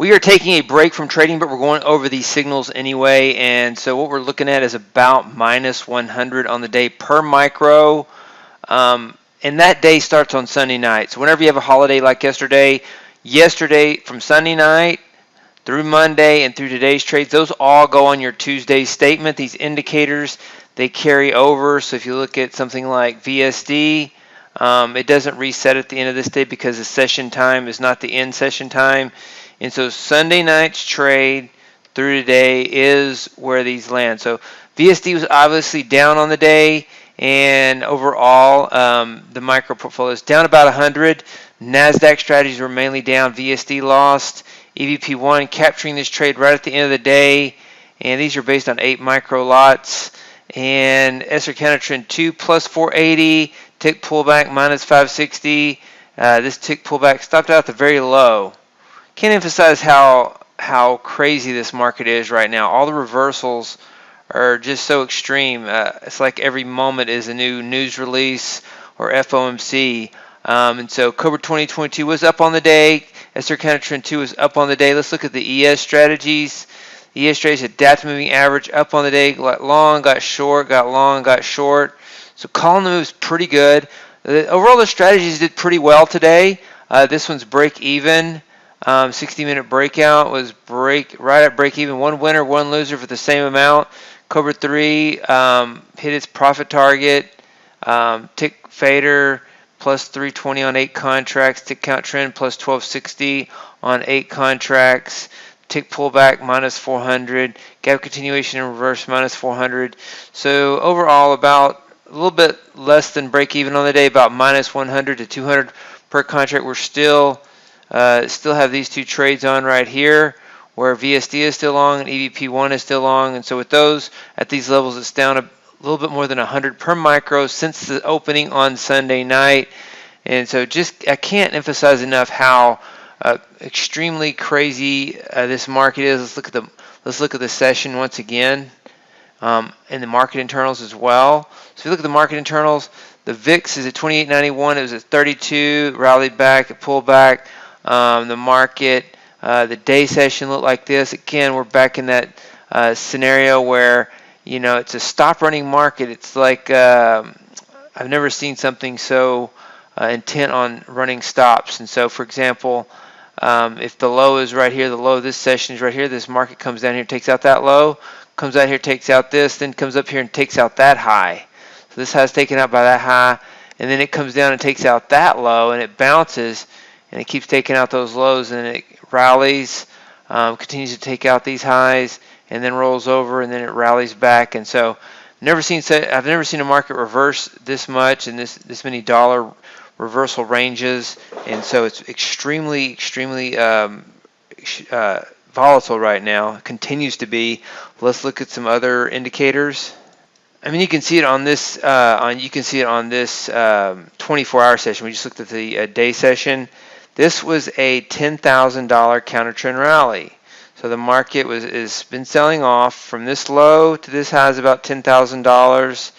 We are taking a break from trading, but we're going over these signals anyway. And so what we're looking at is about minus 100 on the day per micro. And that day starts on Sunday night. So whenever you have a holiday like yesterday from Sunday night through Monday and through today's trades, those all go on your Tuesday statement. These indicators, they carry over. So if you look at something like VSD, it doesn't reset at the end of this day because the session time is not the end session time. And so Sunday night's trade through today is where these land. So VSD was obviously down on the day, and overall the micro portfolio is down about 100. NASDAQ strategies were mainly down. VSD lost. EVP1 capturing this trade right at the end of the day, and these are based on 8 micro lots. And SR counter trend 2 plus 480, tick pullback minus 560. This tick pullback stopped out at the very low. Can't emphasize how crazy this market is right now. All the reversals are just so extreme. It's like every moment is a new news release or FOMC. And so Cobra 2022 was up on the day. SR counter trend 2 was up on the day. Let's look at the ES strategies. The ES strategies, adaptive moving average up on the day. Got long, got short, got long, got short. So calling the moves pretty good. Overall, the strategies did pretty well today. This one's break even. 60-minute breakout was right at break even. One winner, one loser for the same amount. Cobra 3 hit its profit target. Tick fader plus 320 on 8 contracts. Tick count trend plus 1260 on 8 contracts. Tick pullback minus 400. Gap continuation and reverse minus 400. So overall, about a little bit less than break even on the day, about minus 100 to 200 per contract. We're still have these two trades on right here, where VSD is still long and EVP1 is still long. And so with those at these levels, it's down a little bit more than 100 per micro since the opening on Sunday night. And so I can't emphasize enough how extremely crazy this market is. Let's look at the session once again, and the market internals as well. So if you look at the market internals, the VIX is at 28.91. It was at 32, rallied back, it pulled back. The market, the day session looked like this. Again, we're back in that scenario where, it's a stop running market. It's like I've never seen something so intent on running stops. And so, for example, if the low is right here, the low of this session is right here, this market comes down here, takes out that low, comes out here, takes out this, then comes up here and takes out that high. So this high is taken out by that high, and then it comes down and takes out that low, and it bounces. And it keeps taking out those lows, and it rallies, continues to take out these highs, and then rolls over, and then it rallies back. And so, I've never seen a market reverse this much and this many dollar reversal ranges. And so it's extremely volatile right now. It continues to be. Let's look at some other indicators. I mean, you can see it on this 24-hour session. We just looked at the day session. This was a $10,000 counter trend rally. So the market has been selling off from this low to this high is about $10,000,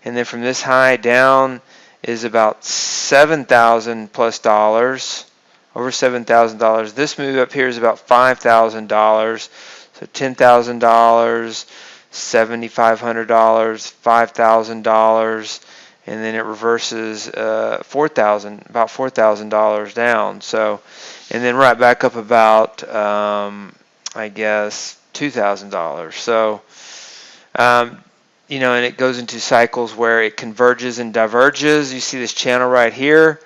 and then from this high down is about $7,000 plus dollars, over $7,000. This move up here is about $5,000. So $10,000, $7,500, $5,000. And then it reverses about $4,000 down. So, and then right back up about, I guess, $2,000. So, and it goes into cycles where it converges and diverges. You see this channel right here.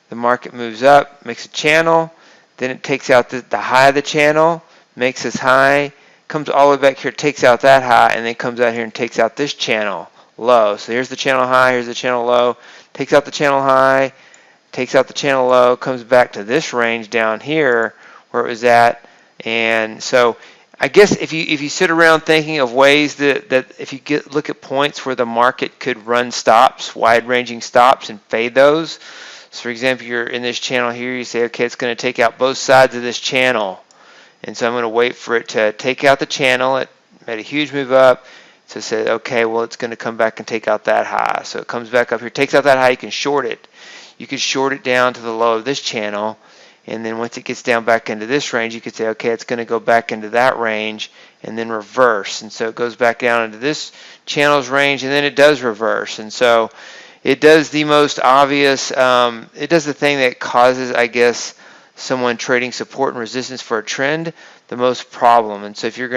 The market moves up, makes a channel. Then it takes out the high of the channel, makes this high, comes all the way back here, takes out that high, and then comes out here and takes out this channel low. So here's the channel high, here's the channel low, takes out the channel high, takes out the channel low, comes back to this range down here where it was at. And so I guess if you sit around thinking of ways that if you look at points where the market could run stops, wide-ranging stops, and fade those. So for example, you're in this channel here, you say, okay, it's going to take out both sides of this channel. And so I'm going to wait for it to take out the channel. It made a huge move up. So it said, okay, well, it's going to come back and take out that high. So it comes back up here, takes out that high, you can short it. You can short it down to the low of this channel, And then once it gets down back into this range, you could say, okay, it's going to go back into that range and then reverse. And so it goes back down into this channel's range, and then it does reverse. And so it does the most obvious, it does the thing that causes, I guess, someone trading support and resistance for a trend the most problem. And so if you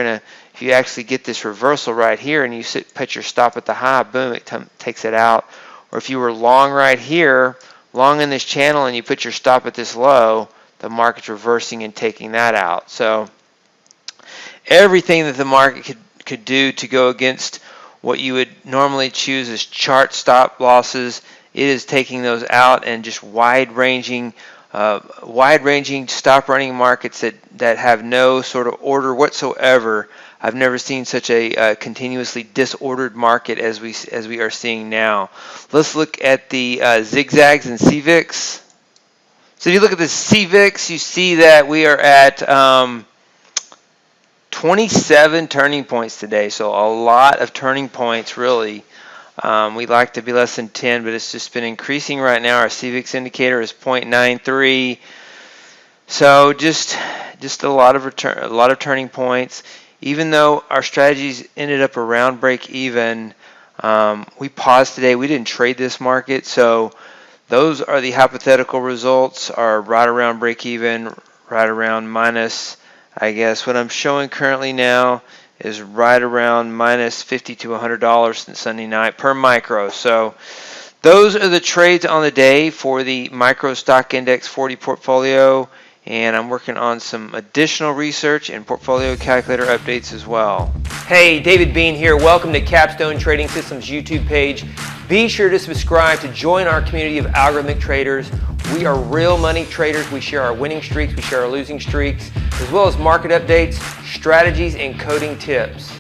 actually get this reversal right here and you put your stop at the high, boom, it takes it out. Or if you were long right here, long in this channel, and you put your stop at this low, the market's reversing and taking that out. So everything that the market could do to go against what you would normally choose as chart stop losses, it is taking those out, and just wide-ranging stop running markets that have no sort of order whatsoever. I've never seen such a continuously disordered market as we are seeing now. Let's look at the Zig Zags and CVIX. So if you look at the CVIX, you see that we are at 27 turning points today. So a lot of turning points, really. We'd like to be less than 10, but it's just been increasing right now. Our CVIX indicator is 0.93. So just a lot of turning points. Even though our strategies ended up around break even, we paused today. We didn't trade this market, so those are the hypothetical results, are right around break even, right around minus, I guess what I'm showing currently now is right around minus $50 to $100 since Sunday night per micro. So those are the trades on the day for the micro stock index 40 portfolio, and I'm working on some additional research and portfolio calculator updates as well. Hey, David Bean here. Welcome to Capstone Trading Systems YouTube page. Be sure to subscribe to join our community of algorithmic traders. We are real money traders. We share our winning streaks, we share our losing streaks, as well as market updates, strategies, and coding tips.